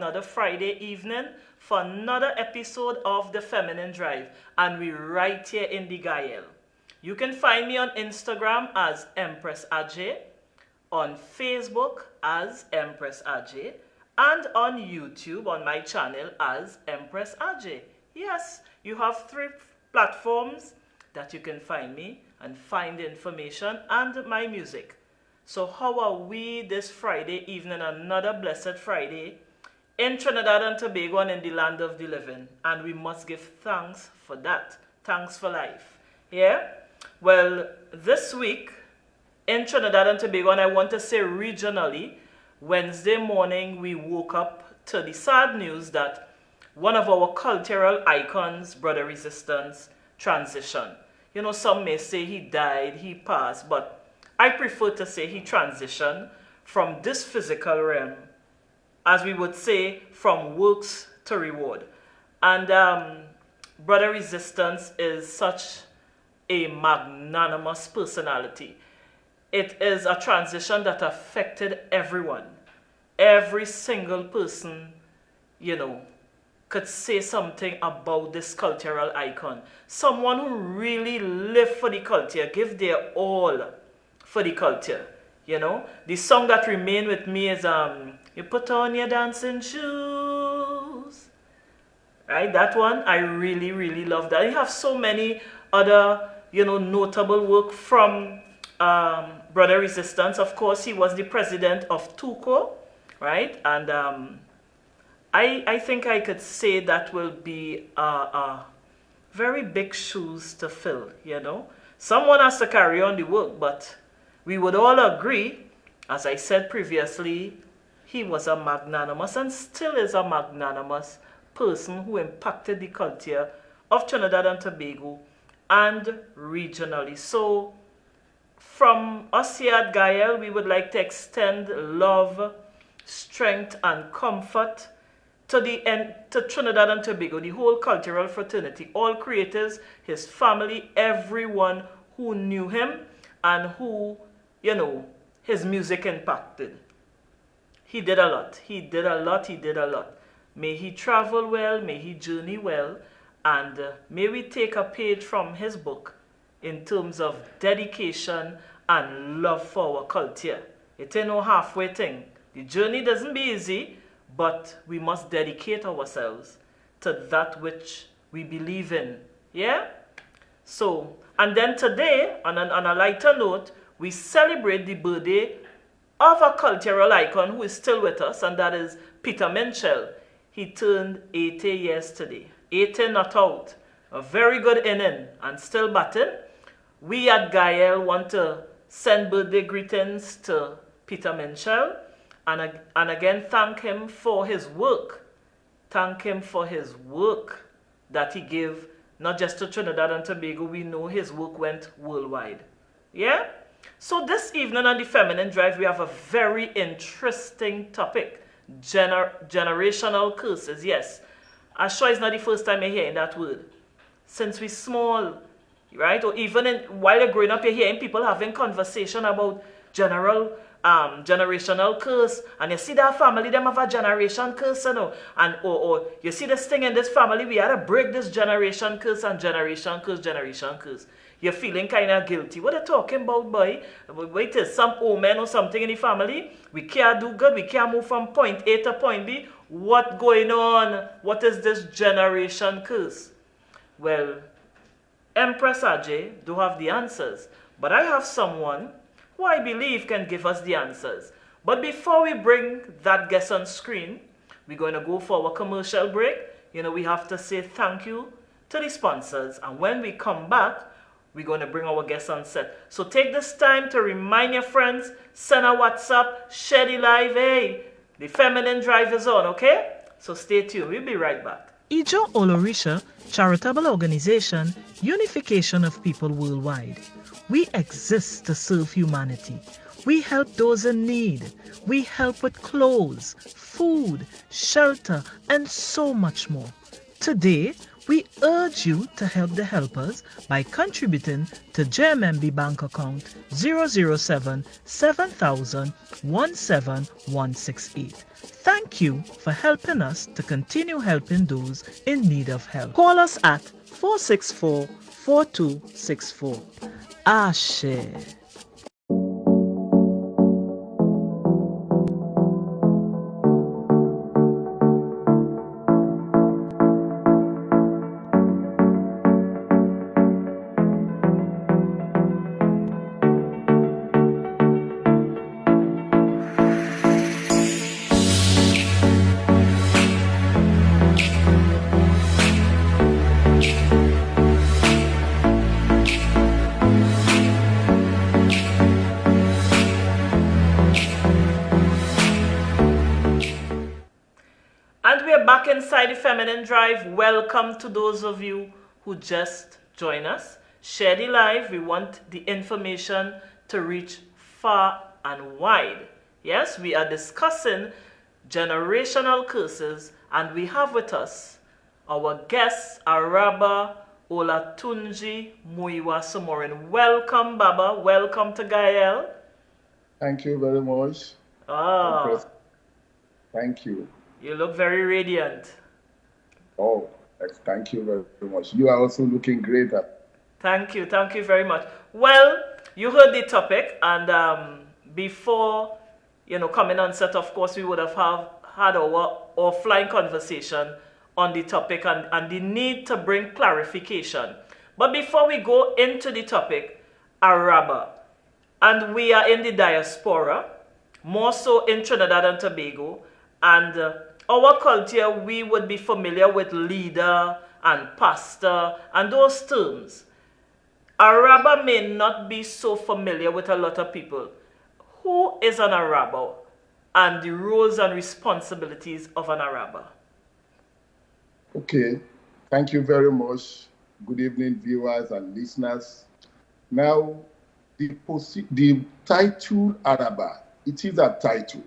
another Friday evening for another episode of The Feminine Drive, and we're right here in the Gael. You can find me on Instagram as Empress Aje, on Facebook as Empress Aje, and on YouTube on my channel as Empress Aje. Yes, you have 3 platforms that you can find me and find information and my music. So how are we this Friday evening, another blessed Friday in Trinidad and Tobago and in the land of the living? And we must give thanks for that. Thanks for life. Yeah? Well, this week in Trinidad and Tobago, and I want to say regionally, Wednesday morning we woke up to the sad news that one of our cultural icons, Brother Resistance, transitioned. You know, some may say he died, he passed, but I prefer to say he transitioned from this physical realm, as we would say, from works to reward. And Brother Resistance is such a magnanimous personality. It is a transition that affected everyone. Every single person, you know, could say something about this cultural icon. Someone who really lived for the culture, give their all for the culture, you know. The song that remained with me is you put on your dancing shoes, right? That one, I really, really love that. You have so many other, you know, notable work from Brother Resistance. Of course, he was the president of TUCO, right? And I think I could say that will be very big shoes to fill, you know. Someone has to carry on the work, but we would all agree, as I said previously, he was a magnanimous and still is a magnanimous person who impacted the culture of Trinidad and Tobago and regionally. So from us here at Gael, we would like to extend love, strength, and comfort to Trinidad and Tobago, the whole cultural fraternity, all creators, his family, everyone who knew him and who, you know, his music impacted. He did a lot. He did a lot. He did a lot. May he travel well. May he journey well. And may we take a page from his book in terms of dedication and love for our culture. It ain't no halfway thing. The journey doesn't be easy, but we must dedicate ourselves to that which we believe in. Yeah? So, and then today, on a lighter note, we celebrate the birthday of a cultural icon who is still with us, and that is Peter Minchell. He turned 80 years today. 80 not out. A very good inning and still batting. We at Gael want to send birthday greetings to Peter Minchell and again thank him for his work. Thank him for his work that he gave not just to Trinidad and Tobago. We know his work went worldwide. Yeah? So this evening on the Feminine Drive, we have a very interesting topic. Generational curses. Yes. I'm sure it's not the first time you're hearing that word. Since we're small, right? Or even while you're growing up, you're hearing people having conversation about generational curse. And you see that family, them have a generation curse, you know. And or you see this thing in this family, we had to break this generation curse and generation curse. You're feeling kind of guilty. What are you talking about, boy? Wait till some omen or something in the family. We can't do good. We can't move from point A to point B. What going on? What is this generation curse? Well, Empress Aje do have the answers. But I have someone who I believe can give us the answers. But before we bring that guest on screen, we're going to go for our commercial break. You know, we have to say thank you to the sponsors. And when we come back, we're going to bring our guests on set. So take this time to remind your friends, send a WhatsApp, share the live. Hey, the Feminine Drive is on, okay? So stay tuned. We'll be right back. Ijo Olorisha, charitable organization, unification of people worldwide. We exist to serve humanity. We help those in need. We help with clothes, food, shelter, and so much more. Today, We urge you to help the helpers by contributing to JMMB bank account 007 7000 17168. Thank you for helping us to continue helping those in need of help. Call us at 464-4264. Aje. And we're back inside the Feminine Drive. Welcome to those of you who just join us. Share the live. We want the information to reach far and wide. Yes, we are discussing generational curses, and we have with us our guests, Araba, Olatunji, Muyiwa, Somorin. Welcome, Baba. Welcome to Gael. Thank you very much. Ah, Thank you. you look very radiant. Oh, thank you very much. You are also looking great. Thank you very much. Well, you heard the topic, and before coming on set, of course, we would have had our offline conversation on the topic and the need to bring clarification. But before we go into the topic, Araba, and we are in the diaspora, more so in Trinidad and Tobago, and our culture, we would be familiar with leader and pastor and those terms. Araba may not be so familiar with a lot of people. Who is an Araba and the roles and responsibilities of an Araba? Okay. Thank you very much. Good evening, viewers and listeners. Now, the title Araba, it is a title.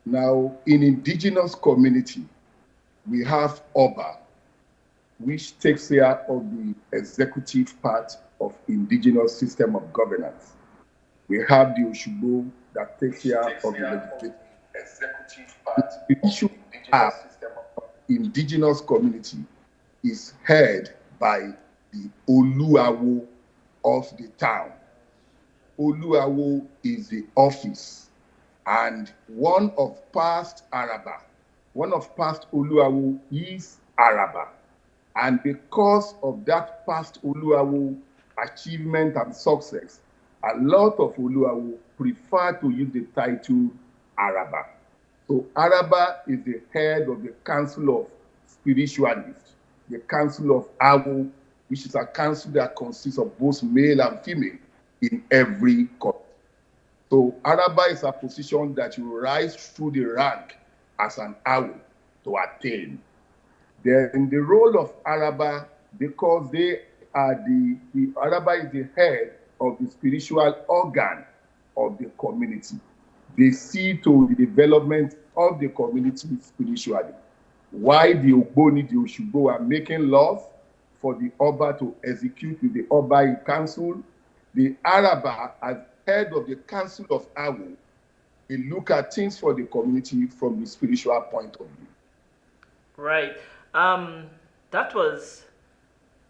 Now, in indigenous community, we have Oba, which takes care of the executive part of indigenous system of governance. We have the Oshubo that takes care of the legislative executive part. The issue of indigenous community is heard by the Oluawo of the town. Oluawo is the office. And one of past Oluawo is Araba. And because of that past Oluawo achievement and success, a lot of Oluawo prefer to use the title Araba. So Araba is the head of the Council of Spiritualists, the Council of Awo, which is a council that consists of both male and female in every country. So Araba is a position that you rise through the rank as an Awo to attain. Then the role of Araba, because they are the Araba is the head of the spiritual organ of the community. They see to the development of the community spiritually. Why the Ogboni, the Oshubo are making laws for the Oba to execute with the Oba in council, the Araba as head of the Council of Awo, they look at things for the community from the spiritual point of view. Right. That was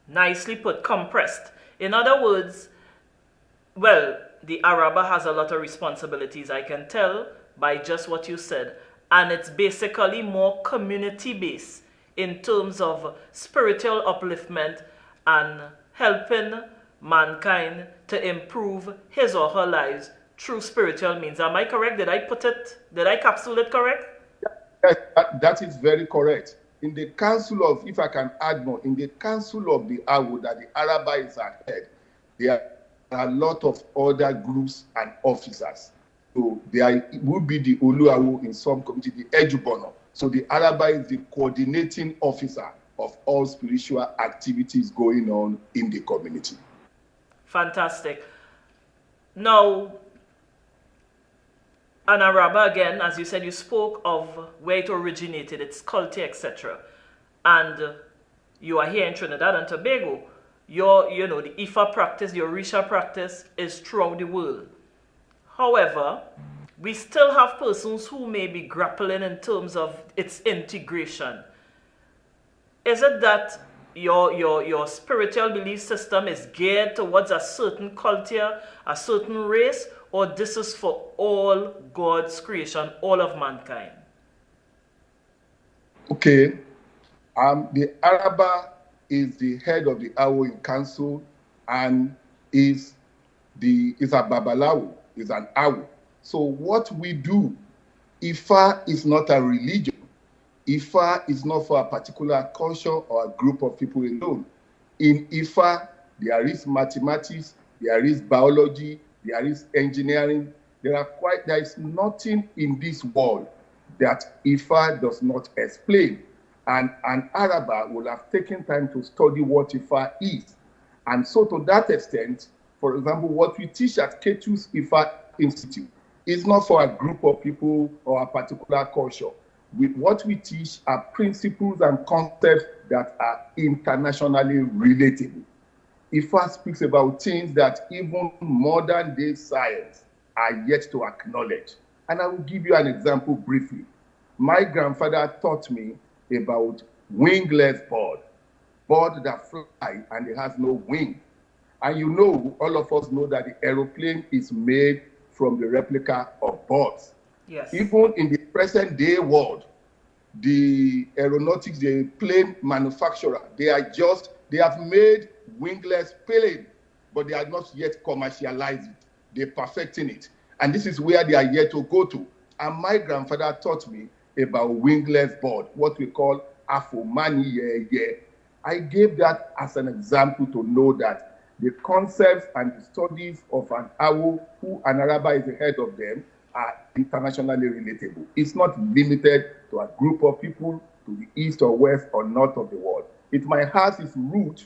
nicely put, compressed. In other words, well, the Araba has a lot of responsibilities, I can tell by just what you said. And it's basically more community-based in terms of spiritual upliftment and helping mankind to improve his or her lives through spiritual means. Am I correct? Did I capsule it correct? Yes, that is very correct. In the council of, if I can add more, in the council of the Awo, that the Araba is ahead, there are a lot of other groups and officers. So there will be the Oluawo in some community, the Ejubono. So the Araba is the coordinating officer of all spiritual activities going on in the community. Fantastic. Now, an Araba, again, as you said, you spoke of where it originated, its culture, etc. And You are here in Trinidad and Tobago. Your, the Ifa practice, the Orisha practice is throughout the world. However, we still have persons who may be grappling in terms of its integration. Is it that your spiritual belief system is geared towards a certain culture, a certain race, or this is for all God's creation, all of mankind? Okay. The Araba is the head of the Awo in council and is a Babalawo, is an Awo. So what we do, Ifa is not a religion. Ifa is not for a particular culture or a group of people alone. In Ifa, there is mathematics, there is biology, there is engineering. There is nothing in this world that Ifa does not explain. And an Araba will have taken time to study what Ifa is. And so to that extent, for example, what we teach at Ketu's Ifa Institute is not for a group of people or a particular culture. What we teach are principles and concepts that are internationally relatable. Ifa speaks about things that even modern day science are yet to acknowledge. And I will give you an example briefly. My grandfather taught me about wingless bird that fly and it has no wing. And you know, all of us know that the aeroplane is made from the replica of birds. Yes. Even in the present day world, the aeronautics, the plane manufacturer, they have made wingless plane, but they are not yet commercialized it. They're perfecting it. And this is where they are yet to go to. And my grandfather taught me about wingless bird, what we call afomani. I gave that as an example to know that the concepts and the studies of an Awo, who an Araba is the head of them, are internationally relatable. It's not limited to a group of people to the east or west or north of the world. It might have its root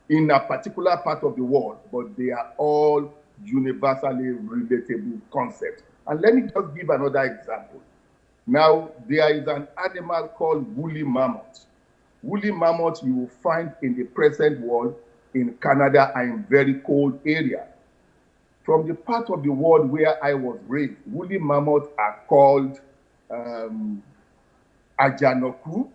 in a particular part of the world, but they are all universally relatable concepts. And let me just give another example. Now, there is an animal called woolly mammoth. Woolly mammoth you will find in the present world in Canada and in very cold areas. From the part of the world where I was raised, woolly mammoths are called Ajanoku.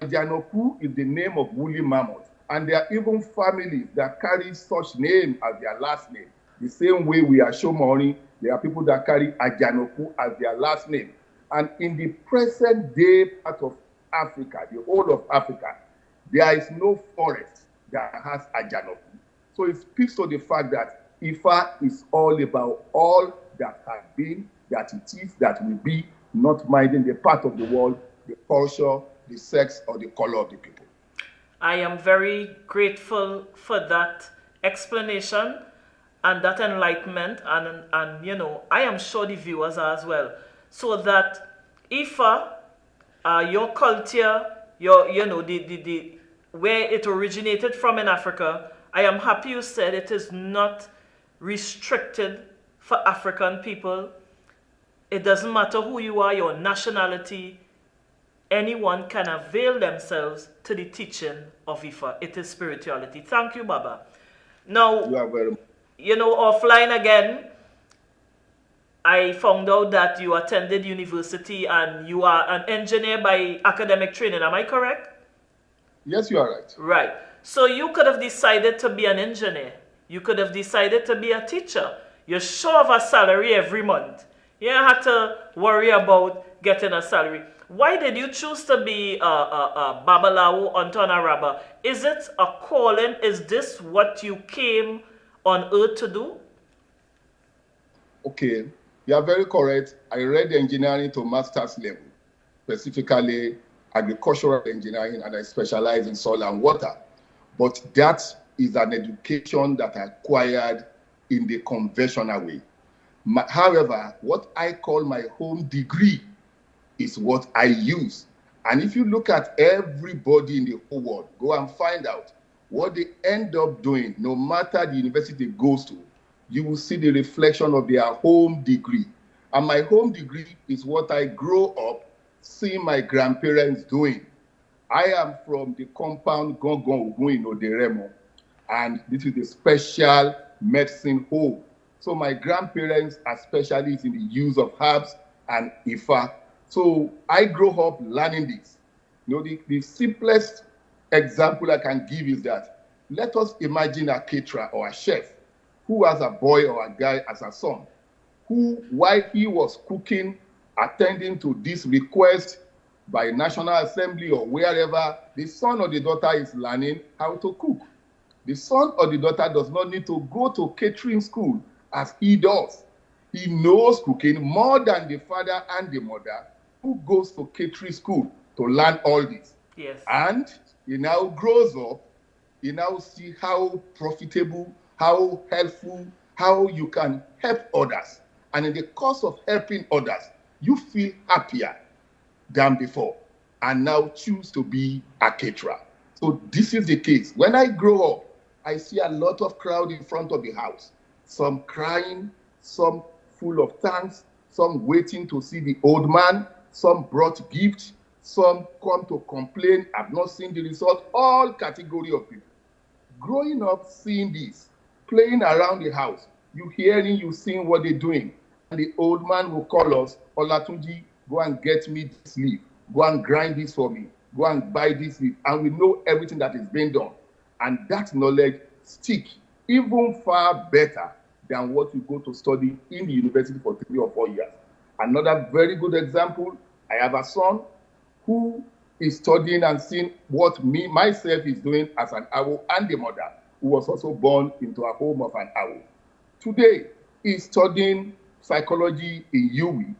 Ajanoku is the name of woolly mammoth. And there are even families that carry such name as their last name. The same way we are Somorin, there are people that carry Ajanoku as their last name. And in the present day part of Africa, the whole of Africa, there is no forest that has Ajanoku. So it speaks to the fact that Ifa is all about all that has been, that it is, that will be, not minding the part of the world, the culture, the sex, or the color of the people. I am very grateful for that explanation and that enlightenment, and I am sure the viewers are as well. So that Ifa, your culture, the where it originated from in Africa, I am happy you said it is not restricted for African people. It doesn't matter who you are, your nationality, anyone can avail themselves to the teaching of Ifa. It is spirituality. Thank you, Baba. Now, You are very offline again, I found out that you attended university and you are an engineer by academic training. Am I correct? Yes, you are right. Right. So you could have decided to be an engineer. You could have decided to be a teacher. You're sure of a salary every month. You don't have to worry about getting a salary. Why did you choose to be a Babalawo unto an Araba? Is it a calling? Is this what you came on earth to do? Okay, you are very correct. I read engineering to master's level, specifically agricultural engineering, and I specialize in soil and water. But that is an education that I acquired in the conventional way. However, what I call my home degree is what I use. And if you look at everybody in the whole world, go and find out what they end up doing, no matter the university it goes to, you will see the reflection of their home degree. And my home degree is what I grow up seeing my grandparents doing. I am from the compound Gongon Ogun in Oderemo, and this is a special medicine home. So my grandparents are specialists in the use of herbs and Ifa. So I grew up learning this. The simplest example I can give is that let us imagine a caterer or a chef who has a boy or a guy as a son, who, while he was cooking, attending to this request by National Assembly or wherever, the son or the daughter is learning how to cook. The son or the daughter does not need to go to catering school as he does. He knows cooking more than the father and the mother who goes to catering school to learn all this. Yes. And he now grows up, he now see how profitable, how helpful, how you can help others. And in the course of helping others, you feel happier than before, and now choose to be a caterer. So this is the case. When I grow up, I see a lot of crowd in front of the house, some crying, some full of thanks, some waiting to see the old man, some brought gifts, some come to complain, I've not seen the result, all category of people. Growing up, seeing this, playing around the house, you hearing, you seeing what they're doing, and the old man will call us, Olatunji, go and get me this leaf, go and grind this for me, go and buy this leaf, and we know everything that is being done. And that knowledge stick even far better than what you go to study in the university for 3 or 4 years. Another very good example, I have a son who is studying and seeing what myself is doing as an Awo, and the mother, who was also born into a home of an Awo. Today, he's studying psychology in UWI,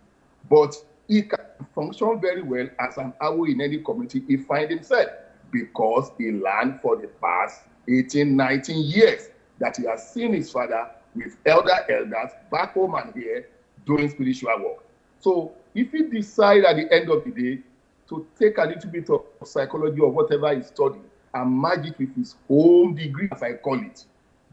but he can function very well as an Awo in any community he finds himself, because he learned for the past 18, 19 years that he has seen his father with elders back home and here doing spiritual work. So if he decides at the end of the day to take a little bit of psychology or whatever he's studying and merge it with his home degree, as I call it,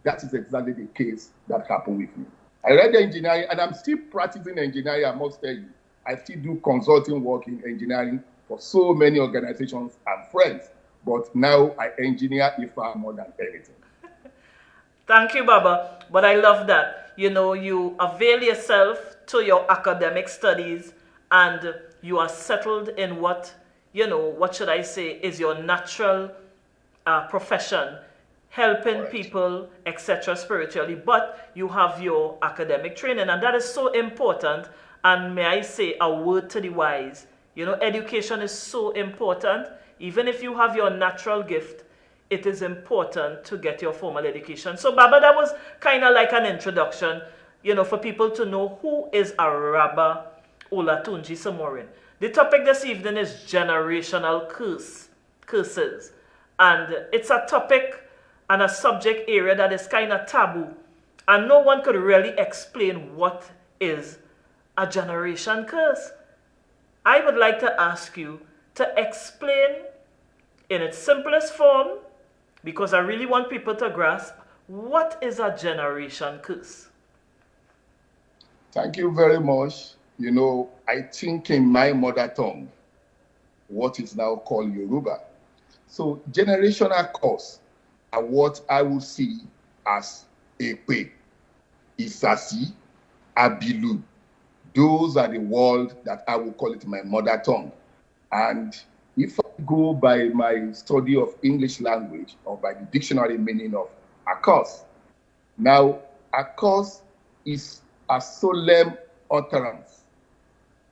that is exactly the case that happened with me. I read engineering, and I'm still practicing engineering, I must tell you. I still do consulting work in engineering for so many organizations and friends, but now I engineer IFA more than anything. Thank you, Baba. But I love that. You avail yourself to your academic studies, and you are settled in what should I say, is your natural profession, helping Correct. People, etc., spiritually. But you have your academic training, and that is so important. And may I say a word to the wise, education is so important. Even if you have your natural gift, it is important to get your formal education. So, Baba, that was kind of like an introduction, for people to know who is Araba Olatunji Somorin. The topic this evening is generational curses. And it's a topic and a subject area that is kind of taboo. And no one could really explain what is a generation curse. I would like to ask you to explain in its simplest form, because I really want people to grasp, what is a generation curse? Thank you very much. I think in my mother tongue, what is now called Yoruba. So generational curse are what I would see as Epe, Isasi, Abilu. Those are the words that I will call it my mother tongue. And if I go by my study of English language or by the dictionary meaning of a curse, now a curse is a solemn utterance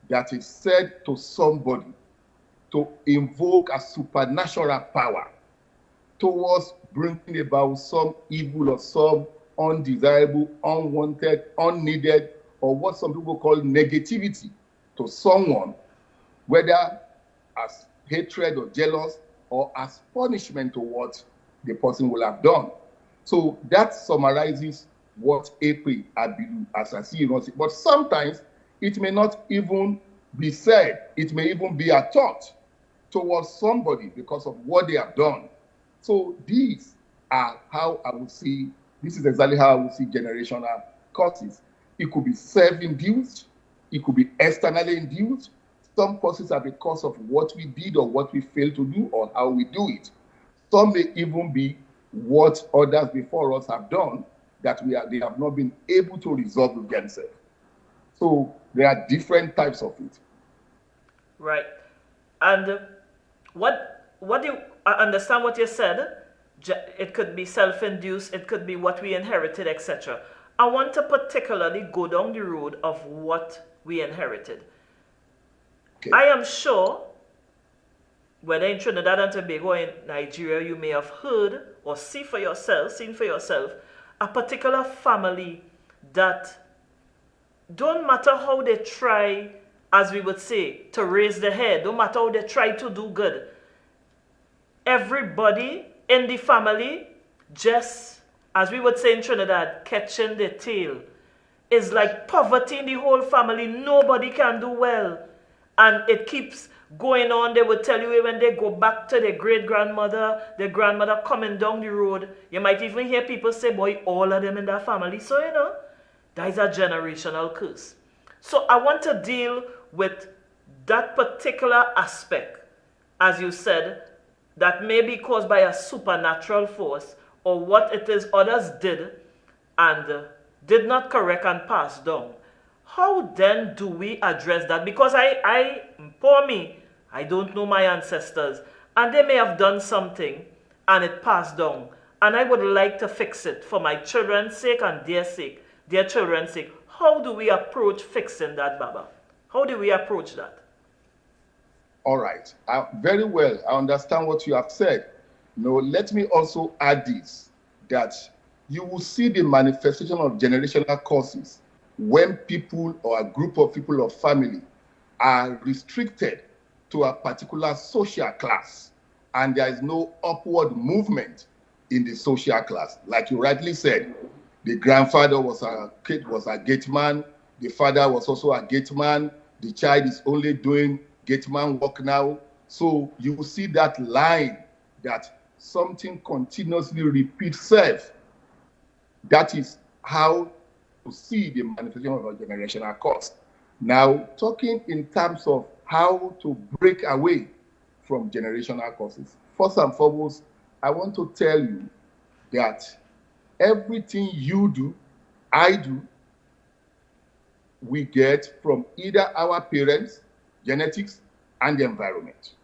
that is said to somebody to invoke a supernatural power towards bringing about some evil or some undesirable, unwanted, unneeded, or what some people call negativity to someone, whether as hatred or jealous or as punishment to what the person will have done. So that summarizes what Epe, Abilu, Asasi, but sometimes it may not even be said. It may even be a thought towards somebody because of what they have done. So these are how I would see, this is exactly how I would see generational curses. It could be self-induced, it could be externally induced, Some curses are because of what we did or what we failed to do or how we do it. Some may even be what others before us have done that they have not been able to resolve with themselves. So there are different types of it. Right. And what do you, I understand what you said. It could be self-induced, it could be what we inherited, etc. I want to particularly go down the road of what we inherited. Okay. I am sure, whether in Trinidad and Tobago or in Nigeria, you may have heard or seen for yourself, a particular family that don't matter how they try, as we would say, to raise the head, don't matter how they try to do good. Everybody in the family, just as we would say in Trinidad, catching the tail. Is like poverty in the whole family. Nobody can do well. And it keeps going on. They would tell you when they go back to their great-grandmother, their grandmother coming down the road. You might even hear people say, boy, all of them in that family. So, that is a generational curse. So I want to deal with that particular aspect, as you said, that may be caused by a supernatural force or what it is others did and did not correct and pass down. How then do we address that? Because for me, I don't know my ancestors, and they may have done something and it passed down, and I would like to fix it for my children's sake and their children's sake. How do we approach fixing that, Baba? How do we approach that? All right. Very well. I understand what you have said. Let me also add this, that you will see the manifestation of generational causes when people or a group of people or family are restricted to a particular social class and there is no upward movement in the social class. Like you rightly said, the grandfather was a gate man, the father was also a gate man, the child is only doing gate man work now. So you will see that line that something continuously repeats itself. That is how to see the manifestation of a generational curse. Now, talking in terms of how to break away from generational curses. First and foremost, I want to tell you that everything you do, I do, we get from either our parents, genetics, and the environment.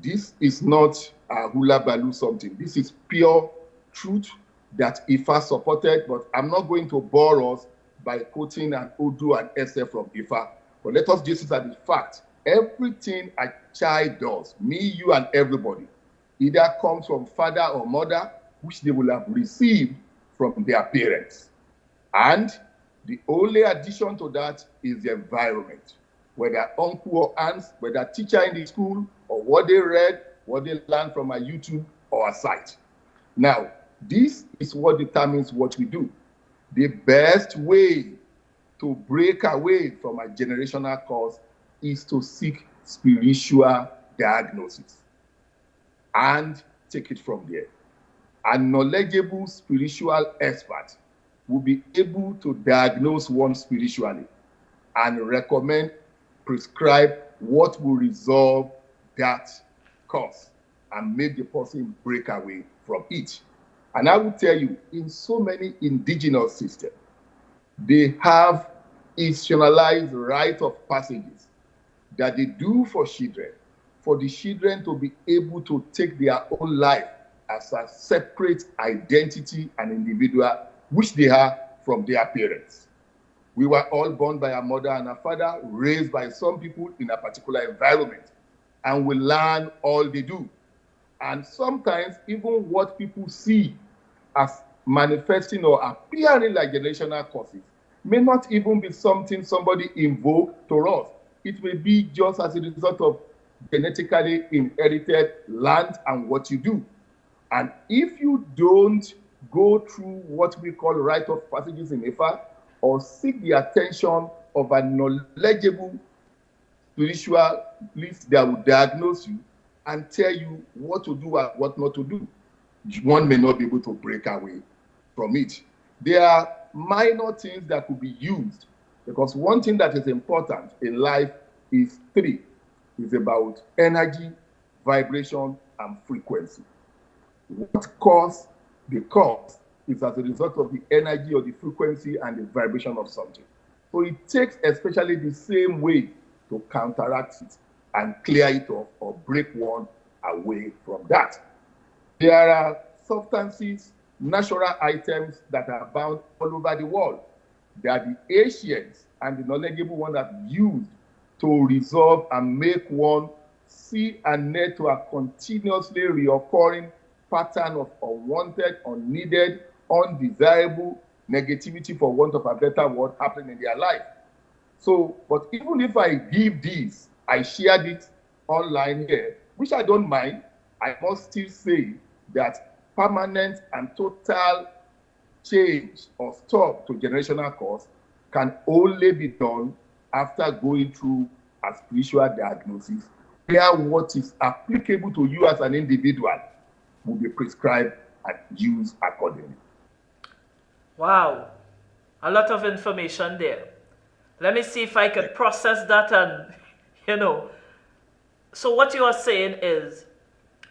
This is not a hula baloo something. This is pure truth that Ifa supported, but I'm not going to bore us by quoting an Odu and SF from Ifa. But let us just look at the fact. Everything a child does, me, you, and everybody, either comes from father or mother, which they will have received from their parents. And the only addition to that is the environment, whether uncle or aunts, whether teacher in the school, or what they read, what they learned from a YouTube or a site. Now, this is what determines what we do. The best way to break away from a generational cause is to seek spiritual diagnosis and take it from there. A knowledgeable spiritual expert will be able to diagnose one spiritually and recommend, prescribe what will resolve that cause and make the person break away from it. And I will tell you, in so many indigenous systems, they have institutionalized rite of passages that they do for the children to be able to take their own life as a separate identity and individual, which they have from their parents. We were all born by a mother and a father, raised by some people in a particular environment, and we learn all they do. And sometimes even what people see as manifesting or appearing like generational causes may not even be something somebody invoked to us. It may be just as a result of genetically inherited land and what you do. And if you don't go through what we call rite of passages in Ifa, or seek the attention of a knowledgeable spiritualist that will diagnose you and tell you what to do and what not to do, one may not be able to break away from it. There are minor things that could be used, because one thing that is important in life is three. It's about energy, vibration, and frequency. What cause the cause is as a result of the energy or the frequency and the vibration of something. So it takes especially the same way to counteract it and clear it off or break one away from that. There are substances, natural items that are found all over the world that the ancients and the knowledgeable ones have used to resolve and make one see and net to a continuously reoccurring pattern of unwanted, unneeded, undesirable negativity, for want of a better word, happening in their life. So, but even if I give this, I shared it online here, which I don't mind, I must still say that permanent and total change or stop to generational cause can only be done after going through a spiritual diagnosis, where what is applicable to you as an individual will be prescribed and used accordingly. Wow, a lot of information there. Let me see if I can process that and, So what you are saying is,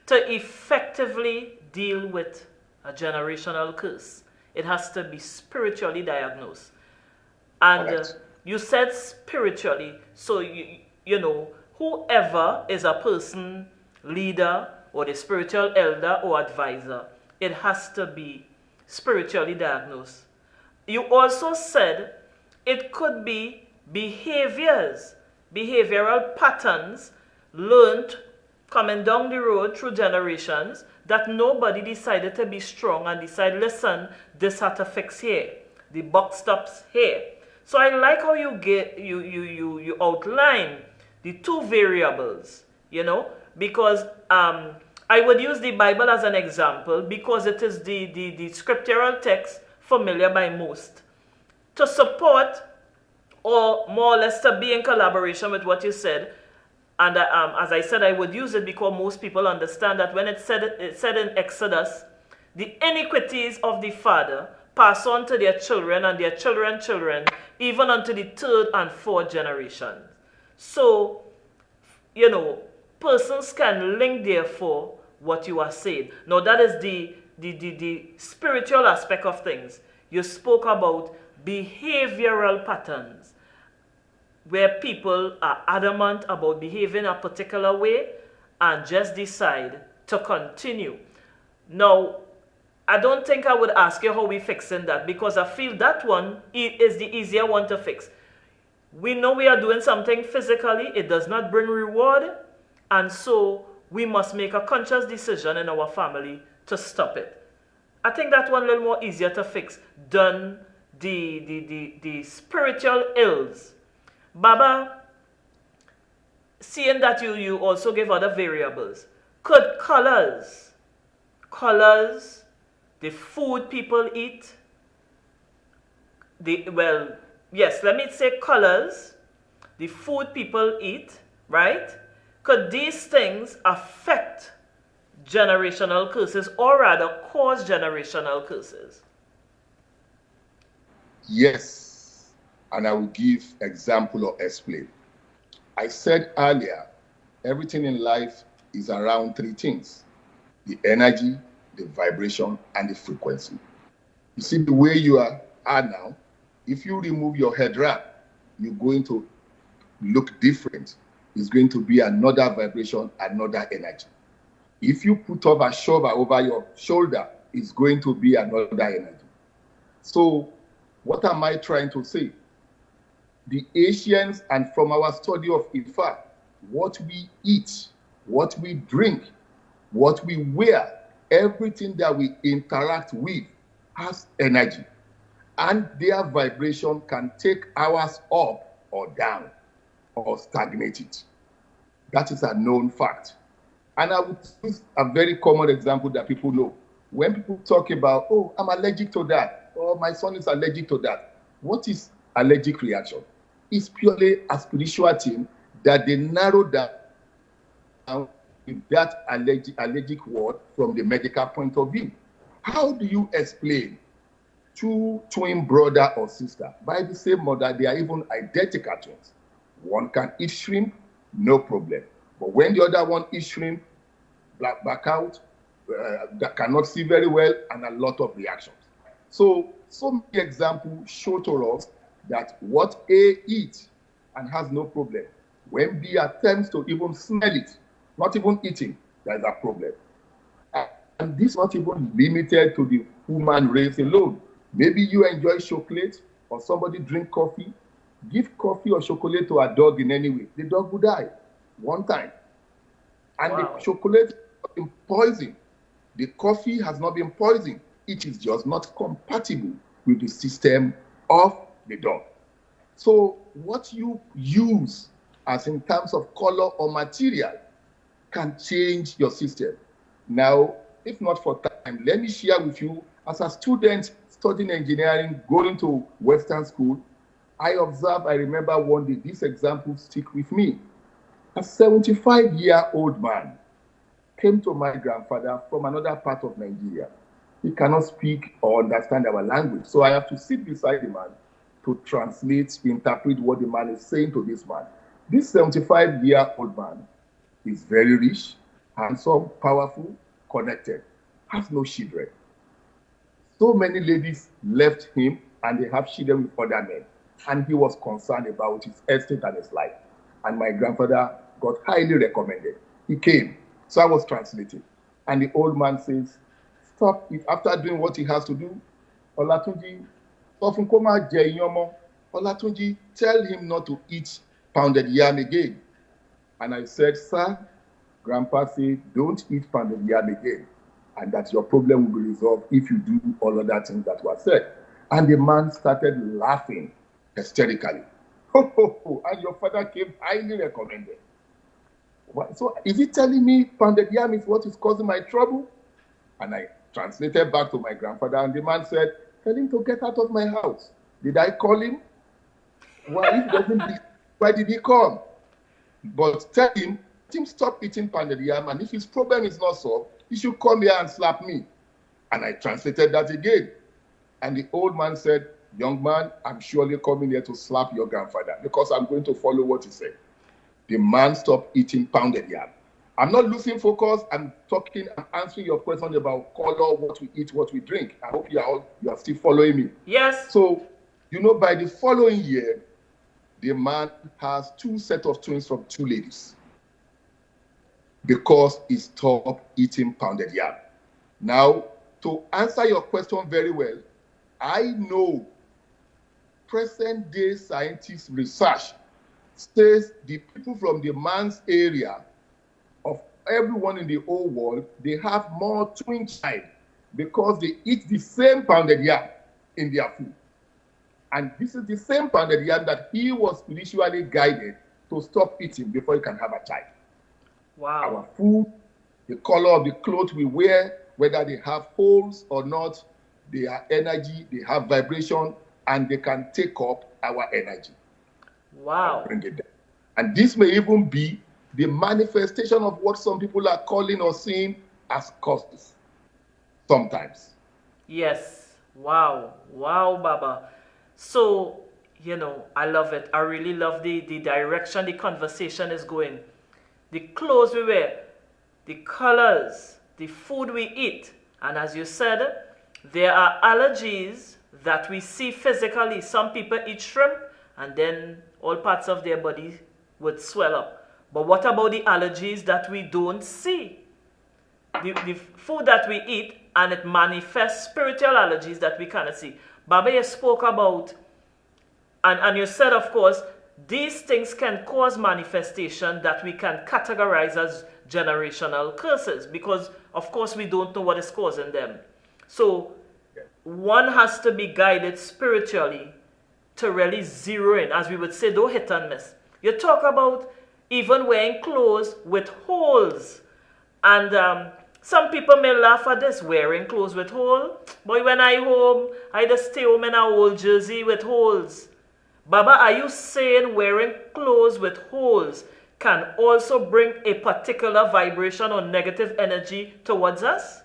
to effectively deal with a generational curse, it has to be spiritually diagnosed. And you said spiritually, so whoever is a person, leader, or the spiritual elder or advisor, it has to be spiritually diagnosed. You also said it could be behaviors, behavioral patterns learned coming down the road through generations that nobody decided to be strong and decide, listen, this had to fix here. The buck stops here. So I like how you outline the two variables, because I would use the Bible as an example because it is the scriptural text familiar by most. To support, or more or less to be in collaboration with what you said, and as I said, I would use it because most people understand that when it said in Exodus, the iniquities of the father pass on to their children and their children's children, even unto the third and fourth generation. So, persons can link, therefore, what you are saying. Now, that is the spiritual aspect of things. You spoke about behavioral patterns, where people are adamant about behaving a particular way and just decide to continue. Now, I don't think I would ask you how we fixing that, because I feel that one is the easier one to fix. We know we are doing something physically, it does not bring reward, and so we must make a conscious decision in our family to stop it. I think that one a little more easier to fix than the spiritual ills. Baba, seeing that you also give other variables, could colors, the food people eat, let me say colors, the food people eat, right? Could these things affect generational curses, or rather cause generational curses? Yes, and I will give example or explain. I said earlier, everything in life is around three things: the energy, the vibration, and the frequency. You see the way you are now, if you remove your head wrap, you're going to look different. It's going to be another vibration, another energy. If you put up a shovel over your shoulder, it's going to be another energy. So what am I trying to say? The Asians, and from our study of Ifa, what we eat, what we drink, what we wear, everything that we interact with has energy. And their vibration can take ours up or down or stagnate it. That is a known fact. And I would use a very common example that people know. When people talk about, oh, I'm allergic to that, or my son is allergic to that, what is allergic reaction? It's purely a spiritual thing that they narrow down with that allergic word from the medical point of view. How do you explain two twin brother or sister by the same mother, they are even identical twins? One can eat shrimp, no problem. But when the other one eats shrimp, back out, that cannot see very well, and a lot of reactions. So many examples show to us that what A eats and has no problem, when B attempts to even smell it, not even eating, there's a problem. And this is not even limited to the human race alone. Maybe you enjoy chocolate or somebody drink coffee. Give coffee or chocolate to a dog in any way. The dog will die one time. And the chocolate has been poisoned. The coffee has not been poisoned. It is just not compatible with the system of the dog. So what you use as in terms of color or material can change your system. Now, if not for time, let me share with you, as a student studying engineering, going to Western school, I remember one day, this example stick with me. A 75-year-old man came to my grandfather from another part of Nigeria. He cannot speak or understand our language. So I have to sit beside the man to translate, interpret what the man is saying to this man. This 75-year-old man is very rich, handsome, powerful, connected, has no children. So many ladies left him and they have children with other men. And he was concerned about his estate and his life. And my grandfather got highly recommended. He came. So I was translating. And the old man says, stop it. After doing what he has to do, Olatunji, Olatunji, tell him not to eat pounded yam again. And I said, sir, Grandpa said, don't eat pounded yam again. And that your problem will be resolved if you do all of that things that were said. And the man started laughing hysterically. And your father came highly recommended. So is he telling me pounded yam is what is causing my trouble? And I translated back to my grandfather, and the man said, tell him to get out of my house. Did I call him? Why did he come? But tell him stop eating pounded yam, and if his problem is not solved, he should come here and slap me. And I translated that again. And the old man said, young man, I'm surely coming here to slap your grandfather because I'm going to follow what he said. The man stopped eating pounded yam. I'm not losing focus. I'm answering your question about color, what we eat, what we drink. I hope you are still following me. Yes. So, by the following year, the man has 2 sets of twins from 2 ladies because he stopped eating pounded yam. Now, to answer your question very well, I know present-day scientists' research says the people from the man's area of everyone in the whole world, they have more twin child because they eat the same pounded yam in their food. And this is the same pounded yam that he was spiritually guided to stop eating before he can have a child. Wow. Our food, the color of the clothes we wear, whether they have holes or not, they are energy, they have vibration, and they can take up our energy. Wow. Bring it down. And this may even be the manifestation of what some people are calling or seeing as CURSES. Sometimes. Yes. Wow. Wow, Baba. So, I love it. I really love the direction the conversation is going. The clothes we wear, the colors, the food we eat. And as you said, there are allergies that we see physically. Some people eat shrimp and then all parts of their body would swell up. But what about the allergies that we don't see? The food that we eat, and it manifests spiritual allergies that we cannot see. Baba, you spoke about, and you said, of course, these things can cause manifestation that we can categorize as generational curses because, of course, we don't know what is causing them. So one has to be guided spiritually to really zero in, as we would say, don't hit and miss. You talk about even wearing clothes with holes. And some people may laugh at this, wearing clothes with holes. But when I home, I just stay home in a old jersey with holes. Baba, are you saying wearing clothes with holes can also bring a particular vibration or negative energy towards us?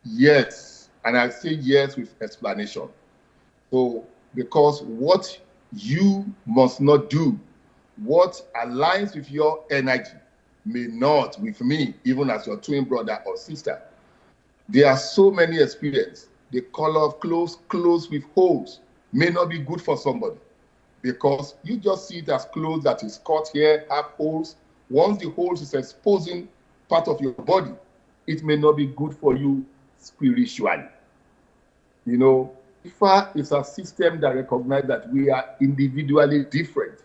Yes. And I say yes with explanation. So, because what you must not do What aligns with your energy may not with me, even as your twin brother or sister. There are so many experiences. The color of clothes with holes, may not be good for somebody because you just see it as clothes that is cut here, have holes. Once the holes is exposing part of your body, it may not be good for you spiritually. You know, IFA is a system that recognizes that we are individually different.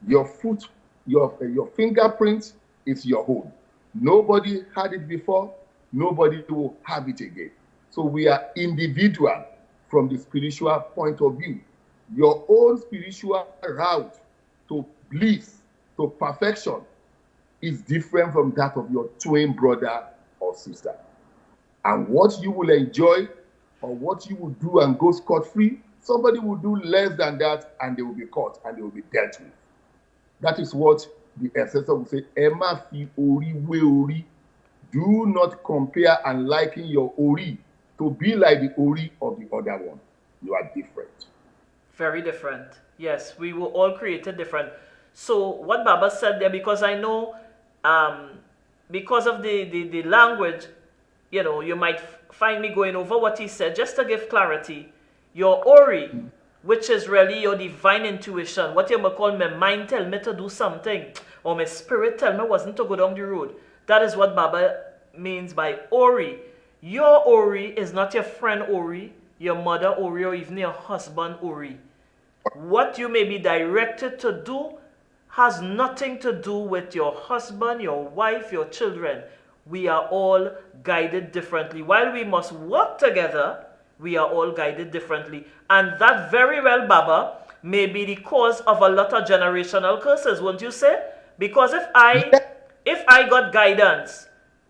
Your foot, your fingerprint is your own. Nobody had it before. Nobody will have it again. So we are individual from the spiritual point of view. Your own spiritual route to bliss, to perfection, is different from that of your twin brother or sister. And what you will enjoy or what you will do and go scot-free, somebody will do less than that and they will be caught and they will be dealt with. That is what the ancestor will say, Emma fi ori we ori. Do not compare and liken your ori to be like the ori of the other one. You are different. Very different. Yes, we were all created different. So what Baba said there, because I know, because of the language, you know, you might find me going over what he said. Just to give clarity, your ori, which is really your divine intuition, what you might call my mind tell me to do something, or my spirit tell me wasn't to go down the road. That is what Baba means by ori. Your ori is not your friend ori, your mother ori, or even your husband ori. What you may be directed to do has nothing to do with your husband, your wife, your children. We are all guided differently. While we must work together, we are all guided differently. And that very well, Baba, may be the cause of a lot of generational curses, won't you say? Because if I got guidance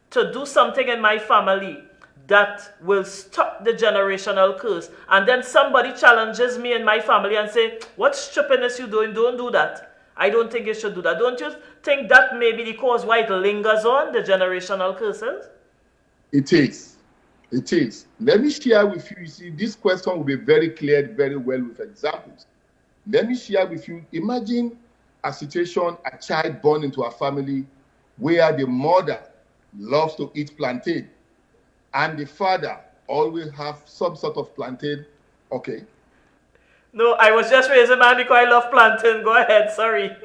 to do something in my family that will stop the generational curse, and then somebody challenges me in my family and say, what stupidness you doing? Don't do that. I don't think you should do that. Don't you think that may be the cause why it lingers on, the generational curses? It is. It is. Let me share with you. You see, this question will be very clear, very well with examples. Let me share with you. Imagine a situation, a child born into a family where the mother loves to eat plantain and the father always have some sort of plantain. Okay. No, I was just raising my hand because I love plantain. Go ahead, sorry.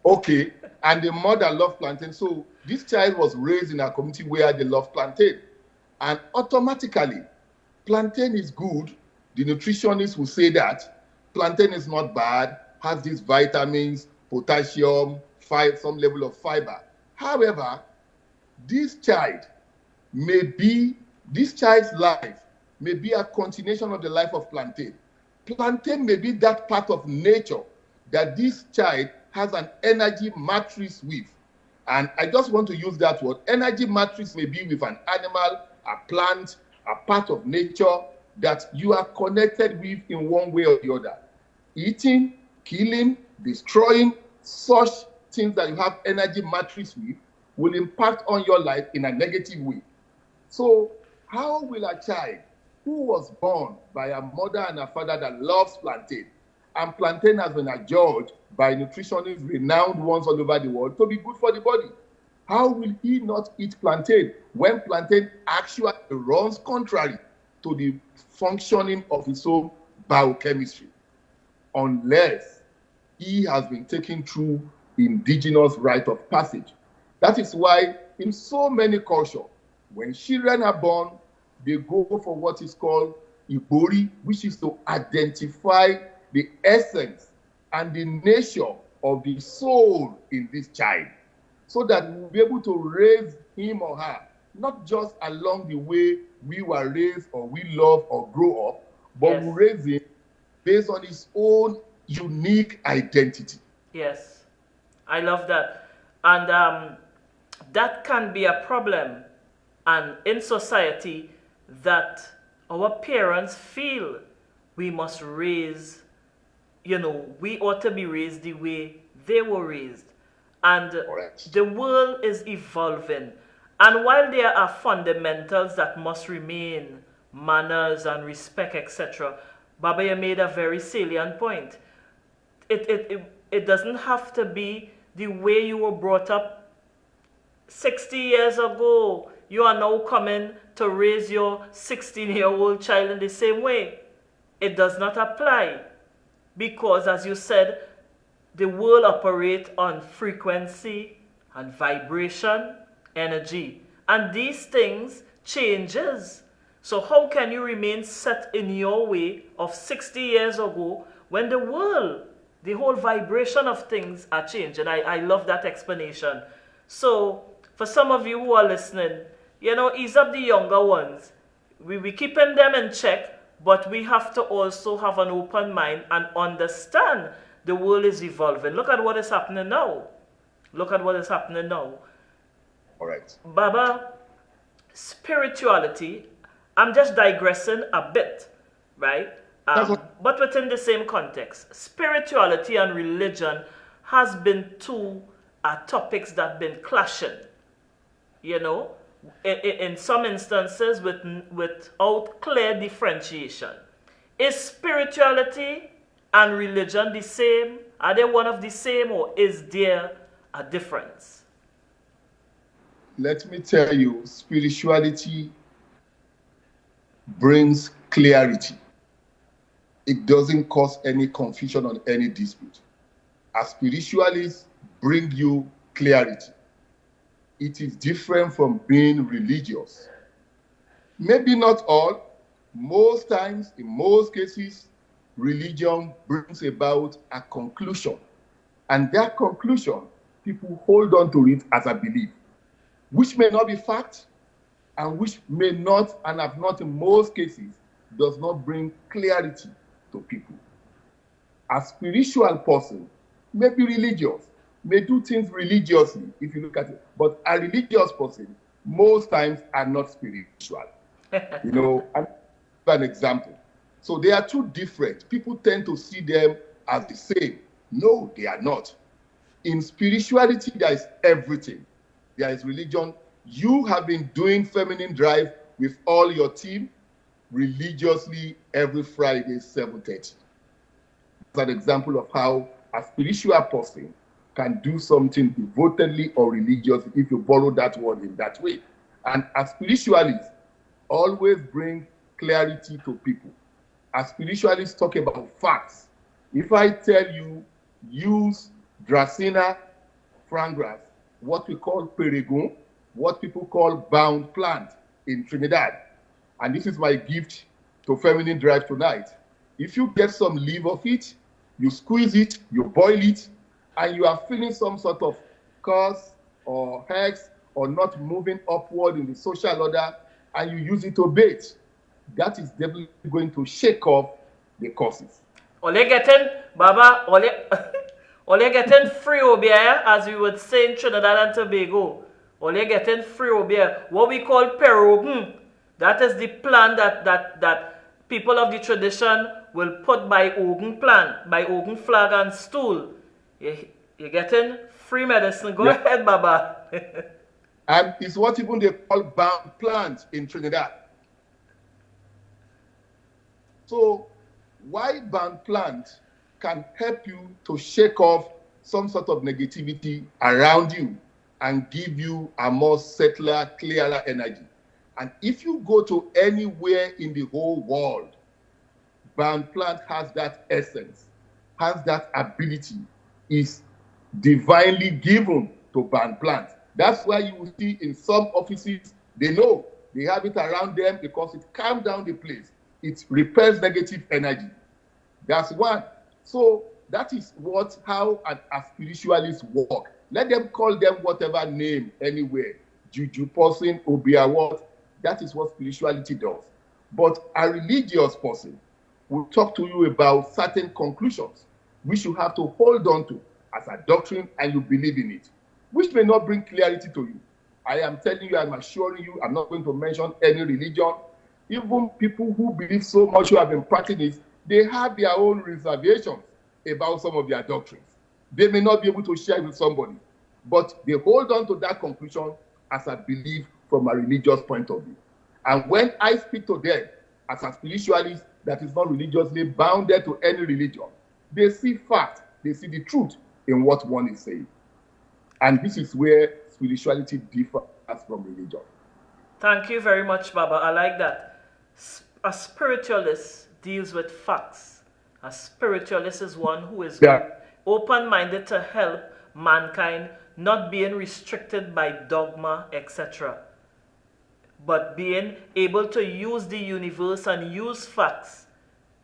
Okay, and the mother loved plantain. So this child was raised in a community where they love plantain. And automatically, plantain is good. The nutritionist will say that. Plantain is not bad, has these vitamins, potassium, some level of fiber. However, this child's life may be a continuation of the life of plantain. Plantain may be that part of nature that this child has an energy matrix with. And I just want to use that word. Energy matrix may be with an animal, a plant, a part of nature that you are connected with in one way or the other. Eating, killing, destroying, such things that you have energy matrix with will impact on your life in a negative way. So how will a child who was born by a mother and a father that loves plantain, and plantain has been adjudged by nutritionists, renowned ones all over the world, to be good for the body, how will he not eat plantain when plantain actually runs contrary to the functioning of his own biochemistry? Unless he has been taken through indigenous rite of passage. That is why in so many cultures, when children are born, they go for what is called Ibori, which is to identify the essence and the nature of the soul in this child, so that we'll be able to raise him or her, not just along the way we were raised or we love or grow up, but Yes. we raise him based on his own unique identity. Yes, I love that. And that can be a problem and in society that our parents feel we must raise, we ought to be raised the way they were raised. And Correct. the world is evolving. And while there are fundamentals that must remain, manners and respect, etc., Baba, you made a very salient point. it doesn't have to be the way you were brought up 60 years ago. You are now coming to raise your 16-year-old child in the same way. It does not apply because, as you said, the world operates on frequency and vibration, energy. And these things changes. So how can you remain set in your way of 60 years ago when the world, the whole vibration of things are changing? I love that explanation. So for some of you who are listening, ease up the younger ones. We keeping them in check, but we have to also have an open mind and understand the world is evolving. Look at what is happening now. Look at what is happening now. All right. Baba, spirituality, I'm just digressing a bit, right? But within the same context, spirituality and religion has been two topics that have been clashing, in some instances without clear differentiation. Is spirituality and religion the same? Are they one of the same, or is there a difference? Let me tell you, spirituality brings clarity. It doesn't cause any confusion or any dispute. As spiritualists bring you clarity. It is different from being religious. Maybe not all, most times, in most cases, religion brings about a conclusion. And that conclusion, people hold on to it as a belief, which may not be fact, and which may not, and have not in most cases, does not bring clarity to people. A spiritual person may be religious, may do things religiously, if you look at it, but a religious person, most times, are not spiritual. And an example. So they are two different. People tend to see them as the same. No, they are not. In spirituality, there is everything. There is religion. You have been doing Feminine Drive with all your team religiously every Friday, 7:30. That's an example of how a spiritual person can do something devotedly or religiously, if you borrow that word in that way. And as spiritualists, always bring clarity to people. As spiritualists talk about facts. If I tell you, use Dracaena fragrance, what we call Peregon, what people call bound plant in Trinidad, and this is my gift to Feminine Drive tonight. If you get some leaf of it, you squeeze it, you boil it, and you are feeling some sort of curse or hex or not moving upward in the social order, and you use it to bathe, that is definitely going to shake off the curses. Ole getting, Baba, ole getting free obia, as we would say in Trinidad and Tobago. Ole getting free obia, what we call perogun. That is the plant that people of the tradition will put by Ogun plant, by Ogun flag and stool. You're getting free medicine. Go ahead, Baba. And it's what even they call bound plant in Trinidad. So why bound plant can help you to shake off some sort of negativity around you and give you a more settler, clearer energy. And if you go to anywhere in the whole world, bound plant has that essence, has that ability, is divinely given to bound plant. That's why you will see in some offices, they know they have it around them because it calms down the place. It repels negative energy. That's one. So that is how a spiritualist work. Let them call them whatever name anywhere. Juju person, Obia what. That is what spirituality does. But a religious person will talk to you about certain conclusions which you have to hold on to as a doctrine, and you believe in it, which may not bring clarity to you. I am telling you, I'm assuring you, I'm not going to mention any religion. Even people who believe so much, who have been practicing it, they have their own reservations about some of their doctrines. They may not be able to share with somebody, but they hold on to that conclusion as a belief from a religious point of view. And when I speak to them as a spiritualist that is not religiously bounded to any religion, they see fact, they see the truth, in what one is saying. And this is where spirituality differs from religion. Thank you very much, Baba. I like that. A spiritualist deals with facts. A spiritualist is one who is open-minded to help mankind, not being restricted by dogma, etc., but being able to use the universe and use facts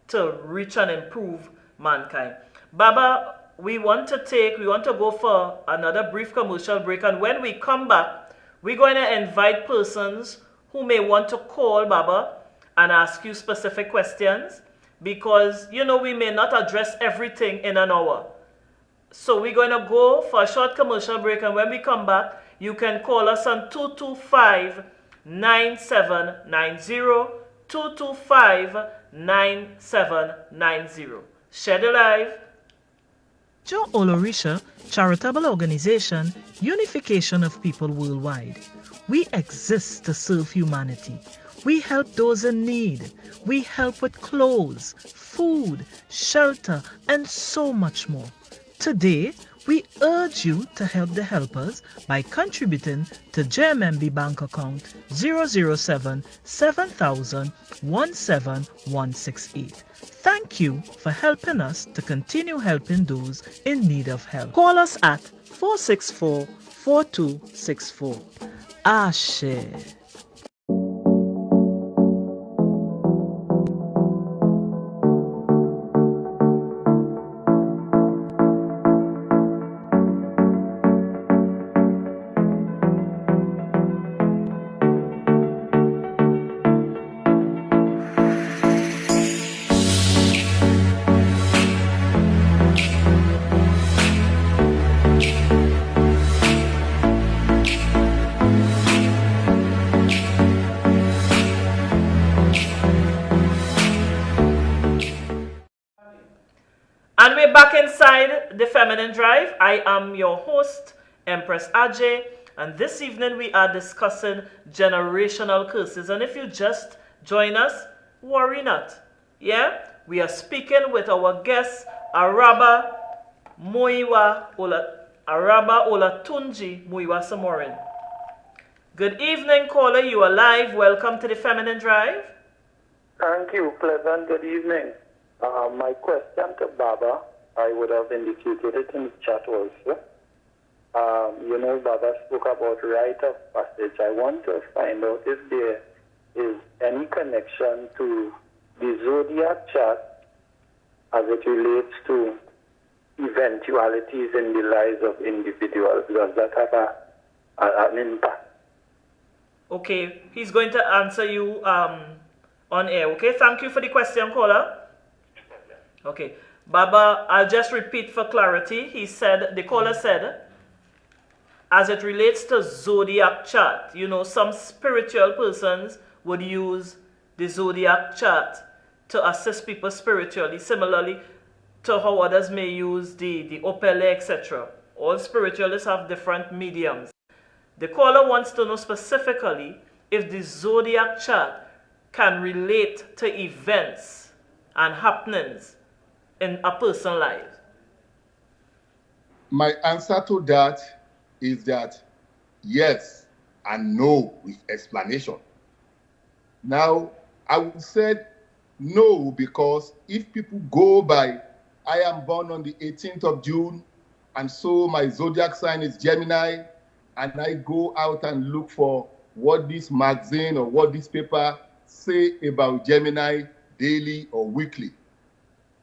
to reach and improve mankind. Baba, we want to go for another brief commercial break, and when we come back, we're going to invite persons who may want to call Baba and ask you specific questions, because we may not address everything in an hour. So we're going to go for a short commercial break, and when we come back, you can call us on 225-9790, 225-9790. Share the live. Joe Olorisha charitable organization, unification of people worldwide. We exist to serve humanity. We help those in need. We help with clothes, food, shelter, and so much more. Today, we urge you to help the helpers by contributing to JMMB bank account 007 7000 17168. Thank you for helping us to continue helping those in need of help. Call us at 464-4264. Aje. And we're back inside the Feminine Drive. I am your host, Empress Aje, and this evening we are discussing generational curses. And if you just join us, worry not. Yeah? We are speaking with our guest, Araba, Muyiwa, Olatunji, Muyiwa, Somorin. Good evening, caller. You are live. Welcome to the Feminine Drive. Thank you. Pleasant good evening. My question to Baba, I would have indicated it in the chat also. Baba spoke about rite of passage. I want to find out if there is any connection to the zodiac chart as it relates to eventualities in the lives of individuals. Does that have an impact? Okay, he's going to answer you on air. Okay, thank you for the question, caller. Okay, Baba, I'll just repeat for clarity. The caller said, as it relates to zodiac chart, some spiritual persons would use the zodiac chart to assist people spiritually, similarly to how others may use the opele, etc. All spiritualists have different mediums. The caller wants to know specifically if the zodiac chart can relate to events and happenings in a person's life. My answer to that is that yes and no with explanation. Now, I would say no, because if people go by, I am born on the 18th of June, and so my zodiac sign is Gemini, and I go out and look for what this magazine or what this paper say about Gemini daily or weekly,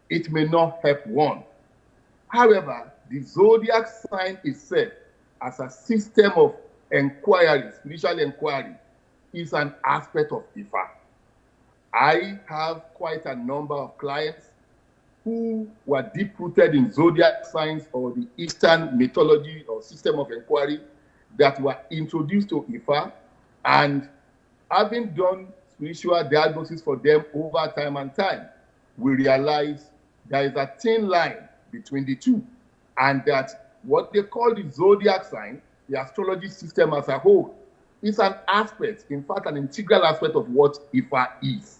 it may not help one. However, the zodiac sign itself, as a system of inquiry, spiritual inquiry, is an aspect of Ifa. I have quite a number of clients who were deep-rooted in zodiac signs or the Eastern mythology or system of inquiry that were introduced to Ifa, and having done spiritual diagnosis for them over time and time, we realize there is a thin line between the two, and that what they call the zodiac sign, the astrology system as a whole, is an aspect, in fact, an integral aspect of what Ifa is.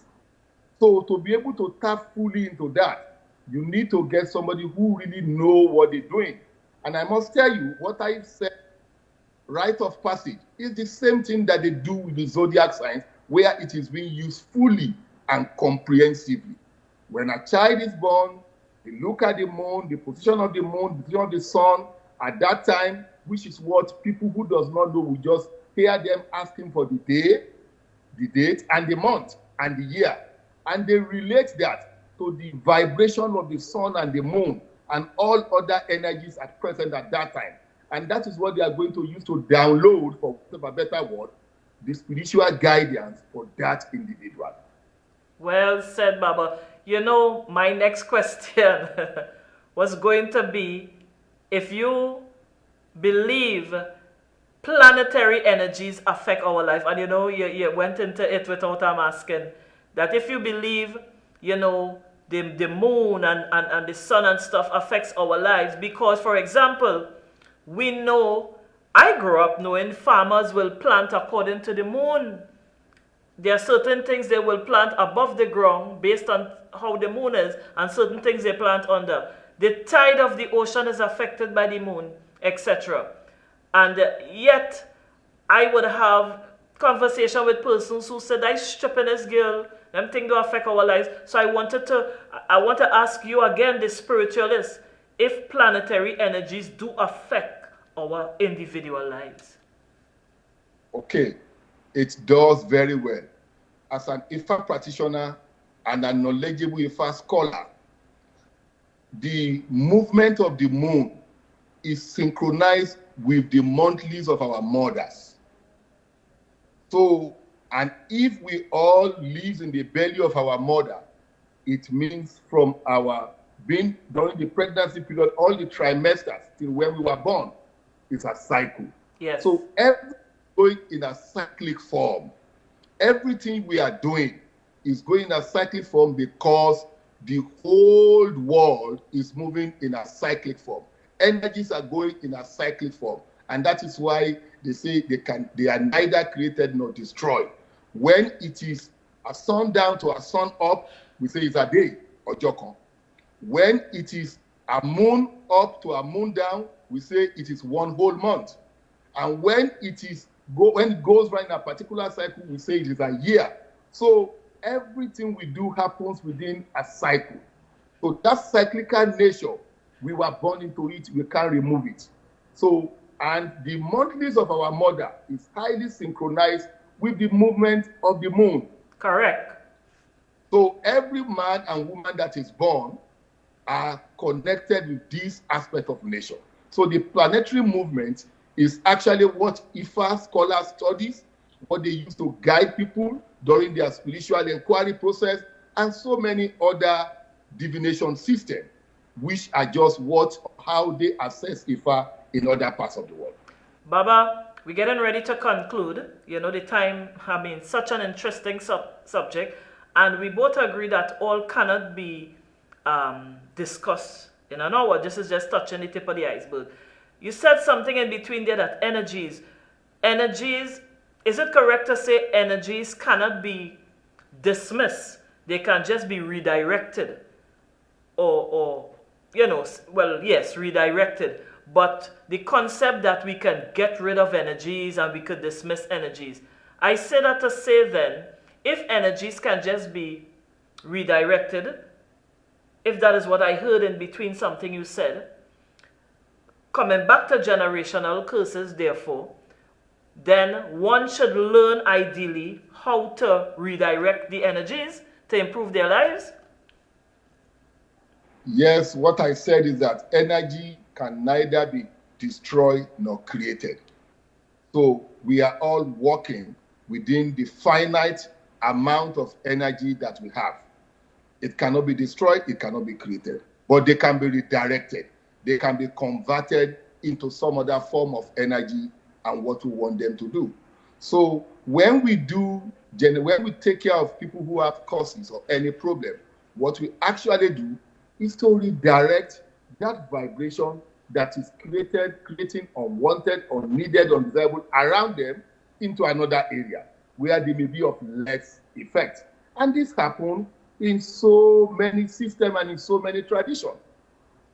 So to be able to tap fully into that, you need to get somebody who really know what they're doing. And I must tell you, what I said, rite of passage, is the same thing that they do with the zodiac signs, where it is being used fully and comprehensively. When a child is born, they look at the moon, the position of the moon, the position of the sun, at that time, which is what people who does not know will just hear them asking for the day, the date, and the month, and the year. And they relate that to the vibration of the sun and the moon and all other energies at present at that time. And that is what they are going to use to download, for a better word, the spiritual guidance for that individual. Well said, Baba. You know, my next question was going to be, if you believe planetary energies affect our life, and you know, you went into it without asking, that if you believe, you know, the moon and the sun and stuff affects our lives, because, for example, we know, I grew up knowing farmers will plant according to the moon. There are certain things they will plant above the ground based on how the moon is, and certain things they plant under. The tide of the ocean is affected by the moon, etc. And yet, I would have conversation with persons who said, I stripping this girl, them things don't affect our lives. So I want to ask you again, the spiritualist, if planetary energies do affect our individual lives. Okay, it does very well. As an Ifa practitioner and a knowledgeable Ifa scholar, the movement of the moon is synchronized with the monthlies of our mothers. So, and if we all live in the belly of our mother, it means from our being during the pregnancy period, all the trimesters till when we were born, it's a cycle. Yes. So everything going in a cyclic form. Everything we are doing is going in a cyclic form because the whole world is moving in a cyclic form. Energies are going in a cyclic form. And that is why they say they are neither created nor destroyed. When it is a sun down to a sun up, we say it's a day, or jokon. When it is a moon up to a moon down, we say it is one whole month. And when it goes right in a particular cycle, we say it is a year. So everything we do happens within a cycle. So that cyclical nature, we were born into it, we can't remove it. So, and the monthlies of our mother is highly synchronized with the movement of the moon. Correct. So every man and woman that is born are connected with this aspect of nature. So the planetary movement is actually what Ifa scholars studies, what they use to guide people during their spiritual inquiry process, and so many other divination systems, which are just how they assess Ifa in other parts of the world. Baba, we're getting ready to conclude. You know, the time has been such an interesting subject, and we both agree that all cannot be discussed in an hour. This is just touching the tip of the iceberg. You said something in between there that energies, is it correct to say energies cannot be dismissed? They can just be redirected or you know, well, yes, redirected. But the concept that we can get rid of energies and we could dismiss energies. I say that to say then, if energies can just be redirected, if that is what I heard in between something you said, coming back to generational curses, therefore, then one should learn ideally how to redirect the energies to improve their lives. Yes, what I said is that energy can neither be destroyed nor created. So we are all working within the finite amount of energy that we have. It cannot be destroyed, it cannot be created, but they can be redirected. They can be converted into some other form of energy and what we want them to do. So when we take care of people who have causes or any problem, what we actually do is to redirect that vibration that is creating unwanted, unneeded, undesirable around them into another area where they may be of less effect. And this happens in so many systems and in so many traditions.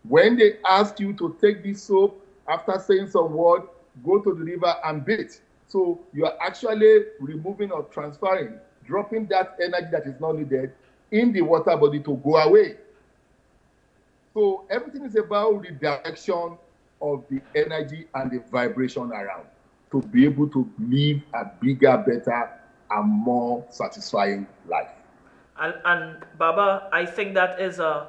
When they ask you to take this soap After saying some word, go to the river and bathe. So you are actually removing or transferring, dropping that energy that is not needed in the water body to go away. So everything is about redirection of the energy and the vibration around to be able to live a bigger, better, and more satisfying life. And Baba, I think that is a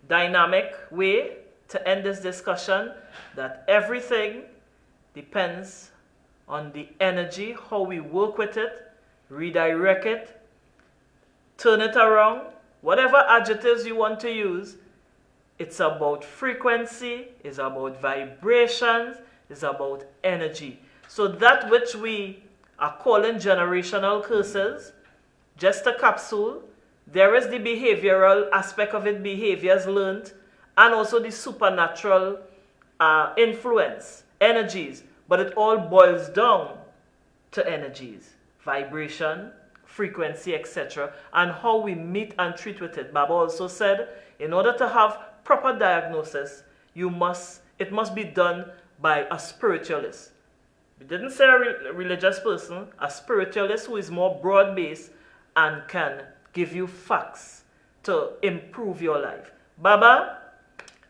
dynamic way to end this discussion, that everything depends on the energy, how we work with it, redirect it, turn it around, whatever adjectives you want to use. It's about frequency, it's about vibrations, it's about energy. So that which we are calling generational curses, just a capsule, there is the behavioral aspect of it, behaviors learned, and also the supernatural influence, energies. But it all boils down to energies, vibration, frequency, etc., and how we meet and treat with it. Baba also said, in order to have proper diagnosis, it must be done by a spiritualist. We didn't say a religious person, a spiritualist who is more broad-based and can give you facts to improve your life. Baba,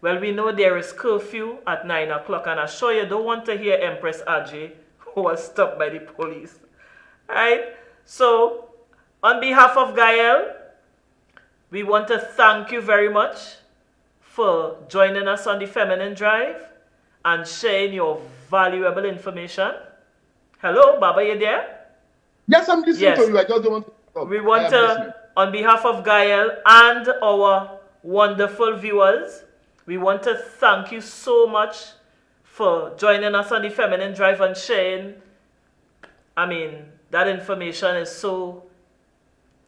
well, we know there is curfew at 9 o'clock, and I'm sure you don't want to hear Empress Aje, who was stopped by the police. Alright? So, on behalf of Gael, we want to thank you very much for joining us on the Feminine Drive and sharing your valuable information. Hello, Baba, you there? Yes, I'm listening to you. I just don't want to stop. We want to, on behalf of Gael and our wonderful viewers, we want to thank you so much for joining us on the Feminine Drive and sharing. I mean, that information is so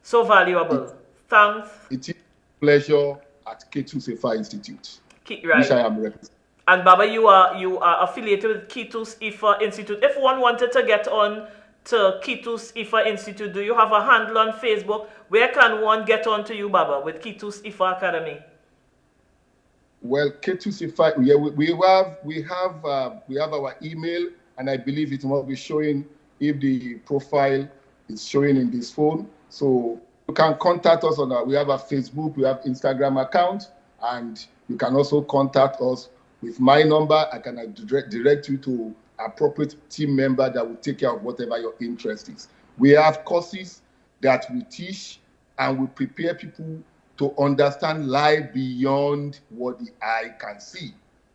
valuable. Thanks. It is a pleasure at Ketus Ifa Institute. Right. Which I am representing. And Baba, you are affiliated with Ketus Ifa Institute. If one wanted to get on to Ketus Ifa Institute, do you have a handle on Facebook? Where can one get on to you, Baba, with Ketus Ifa Academy? Well, Ketus Ifa, yeah, we have our email, and I believe it must be showing if the profile is showing in this phone. So you can contact us on we have a Facebook, we have Instagram account, and you can also contact us with my number. I can direct you to appropriate team member that will take care of whatever your interest is. We have courses that we teach, and we prepare people to understand life beyond what the eye can see.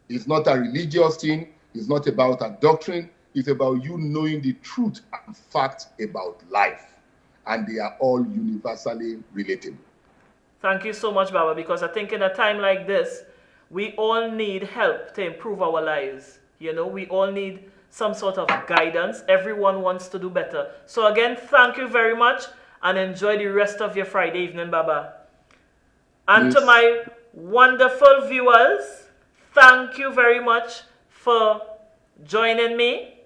It's not a religious thing. It's not about a doctrine. It's about you knowing the truth and facts about life. And they are all universally relatable. Thank you so much, Baba, because I think in a time like this, we all need help to improve our lives. You know, we all need some sort of guidance. Everyone wants to do better. So again, thank you very much, and enjoy the rest of your Friday evening, Baba. And to my wonderful viewers, thank you very much for joining me,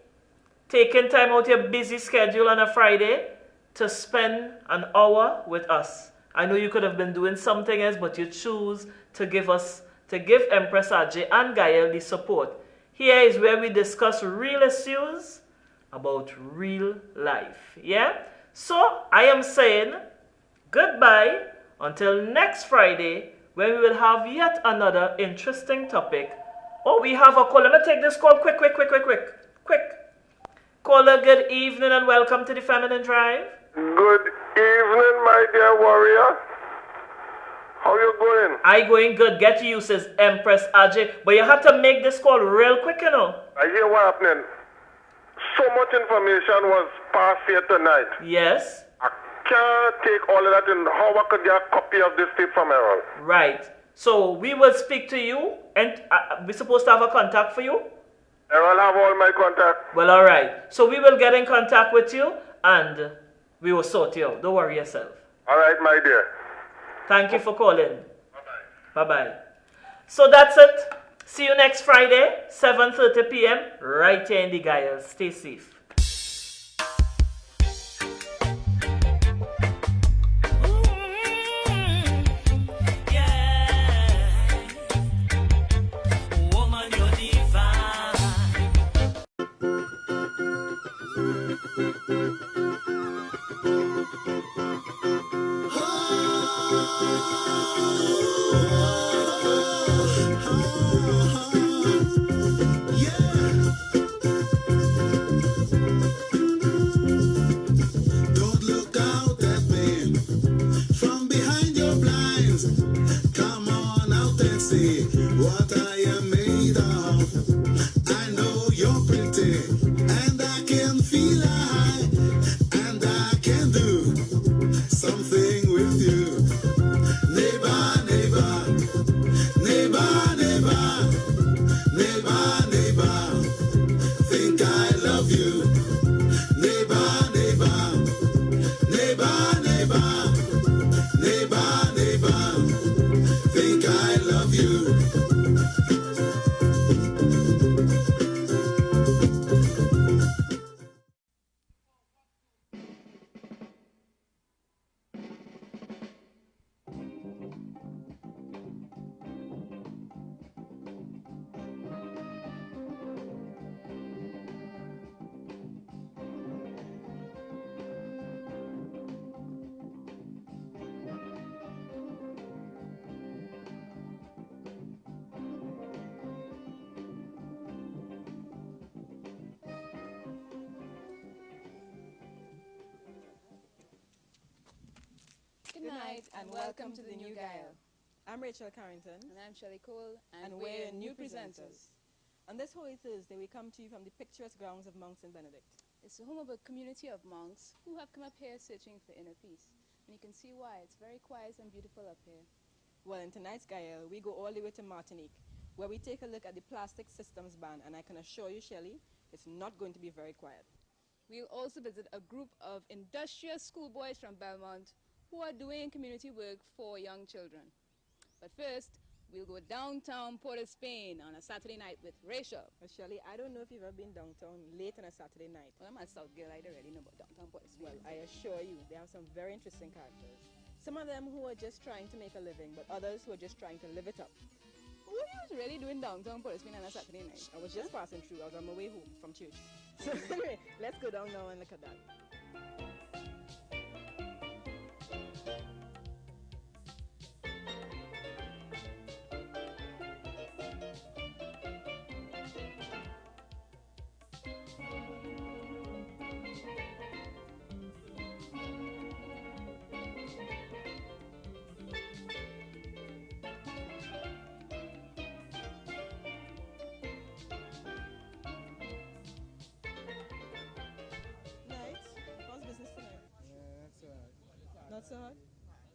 taking time out your busy schedule on a Friday to spend an hour with us. I know you could have been doing something else, but you choose to give Empress Aje and Gael the support. Here is where we discuss real issues about real life. Yeah? So I am saying goodbye until next Friday, when we will have yet another interesting topic. Oh, we have a call. Let me take this call quick. Caller, good evening and welcome to the Feminine Drive. Good evening, my dear warrior. How you going? I going good. Get to you, says Empress Aje. But you have to make this call real quick, you know. I hear what happening. So much information was passed here tonight. Yes. I can't take all of that in. How I could get a copy of this tip from Errol? Right. So we will speak to you, and we're supposed to have a contact for you. Errol have all my contact. Well, all right. So we will get in contact with you, and we will sort you out. Don't worry yourself. All right, my dear. Thank you for calling. Bye-bye. Bye-bye. So that's it. See you next Friday, 7:30 p.m. right here in the Gael. Stay safe. Woman, you're divine. Don't look out at me from behind your blinds. Come on out and see what I am made of. I know you're pretty, and I can feel high, and I can do something with you. Neighbor, neighbor, neighbor, neighbor, neighbor, neighbor, think I love you. Neighbor, neighbor, neighbor, neighbor, neighbor, neighbor, think I love you. Good night and welcome to the New Gael. I'm Rachel Carrington. And I'm Shelley Cole, and we're your new presenters. On this Holy Thursday, we come to you from the picturesque grounds of Monks and Benedict. It's the home of a community of monks who have come up here searching for inner peace. And you can see why. It's very quiet and beautiful up here. Well, in tonight's Gael, we go all the way to Martinique, where we take a look at the plastic systems ban, and I can assure you, Shelley, it's not going to be very quiet. We'll also visit a group of industrious schoolboys from Belmont who are doing community work for young children. But first, we'll go downtown Port of Spain on a Saturday night with Rachel. Well, Shelley, I don't know if you've ever been downtown late on a Saturday night. Well, I'm a South girl. I already know about downtown Port of Spain. Well, I assure you, they have some very interesting characters. Some of them who are just trying to make a living, but others who are just trying to live it up. What are you really doing downtown Port of Spain on a Saturday night? I was just passing through. I was on my way home from church. So anyway, let's go down now and look at that. Not so hot?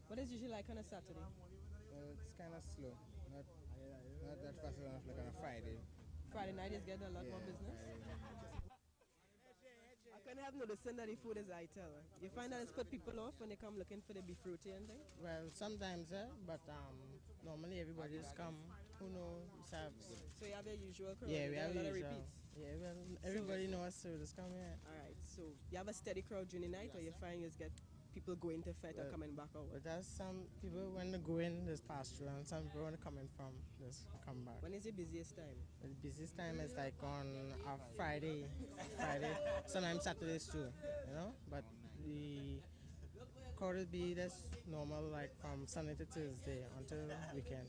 What is usually like on a Saturday? It's kind of slow. Not that fast enough like on a Friday. Friday night is getting a lot more business? I couldn't help noticing that the food is ital. You find that it's put people off when they come looking for the beef roti and things? Well, sometimes, but normally everybody just come who knows serves. So you have your usual crowd? Yeah, we have a lot of usual. repeats? Yeah, well, everybody knows so just come here. Alright, so you have a steady crowd during the night, or you find you just get people going to fight or coming back out? But there's some people when they go in just pass through, and some people when they coming from just come back. When is your busiest time? The busiest time is like on a Friday, sometimes Saturdays too, you know. But the crowd will be just normal like from Sunday to Thursday until weekend,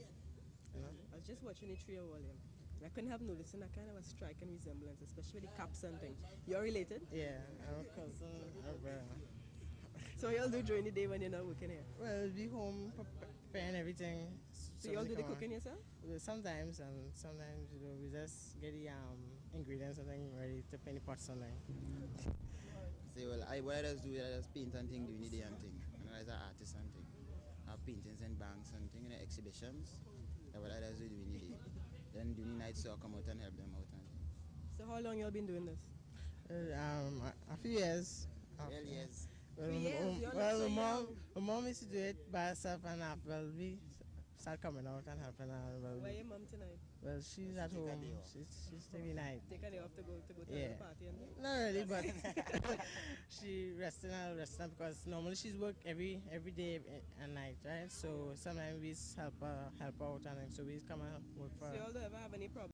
you know. I was just watching the trio volume. I couldn't help noticing a kind of a striking resemblance, especially with the caps and things. You're related? Yeah, our cousin, our brother. So y'all do during the day when you're not working here? Well, be home preparing everything. So y'all do the cooking yourself? Well, sometimes, and sometimes you know we just get the ingredients and things ready to paint the pots and things. Say, well, what I just do is I just paint and thing during the day and thing. And I as an artist and thing. I have paintings and banks and thing, and exhibitions. That's what I just do during the day. Then during the night, so I come out and help them out and thing. So how long y'all been doing this? A few years. Well, yes. Well, my mom used to do it by herself, and we start coming out and helping her. Well, where your mom tonight? Well, she's at home. She's taking night. Take a day off to go to yeah. the party and things? Not really, but she resting because normally she's work every day and night, right? So sometimes we help her out, and so we come and work for her. So y'all don't ever have any problem?